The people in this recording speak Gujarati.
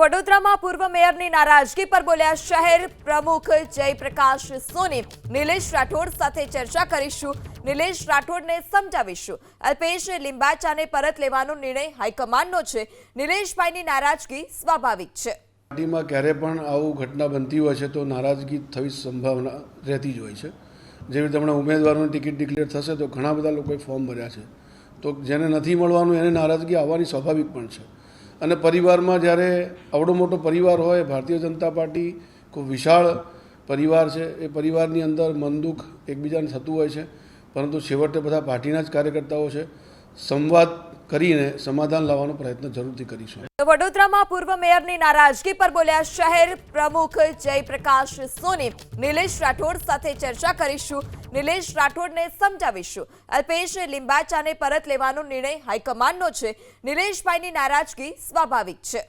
તો વડોદરામાં પૂર્વ મેયરની નારાજગી પર બોલ્યા શહેર પ્રમુખ જયપ્રકાશ સોની। નિલેશ રાઠોડ સાથે ચર્ચા કરીશું, નિલેશ રાઠોડને સમજાવીશું। અલ્પેશ લિંબાચાને પરત લેવાનો નિર્ણય હાઈકમાન્ડનો છે। નિલેશભાઈની નારાજગી સ્વાભાવિક છે। પાર્ટીમાં ક્યારે પણ આવું ઘટના બનતી હોય છે તો નારાજગી થવી સંભાવના રહેતી જ હોય છે। જેવી રીતે હમણાં ઉમેદવારોની ટિકિટ ડિક્લેર થશે તો ઘણા બધા લોકોએ ફોર્મ ભર્યા છે, તો જેને નથી મળવાનું એને નારાજગી આવવાની સ્વાભાવિક પણ છે। અને પરિવારમાં જ્યારે આવડો મોટો પરિવાર હોય, ભારતીય જનતા પાર્ટી ખૂબ વિશાળ પરિવાર છે, એ પરિવારની અંદર મન દુઃખ એકબીજાને થતું હોય છે, પરંતુ છેવટે બધા પાર્ટીના જ કાર્યકર્તાઓ છે। સંવાદ કરીને સમાધાન લાવવાનો પ્રયત્ન જરૂરથી કરીશું। વડોદરામાં પૂર્વ મેયરની નારાજગી પર બોલ્યા શહેર પ્રમુખ જયપ્રકાશ સોની। નિલેશ રાઠોડ સાથે ચર્ચા કરીશું, નિલેશ રાઠોડને સમજાવીશું। અલ્પેશ લિંબાચાને પરત લેવાનો નિર્ણય હાઈકમાન્ડનો છે। નિલેશભાઈની નારાજગી સ્વાભાવિક છે।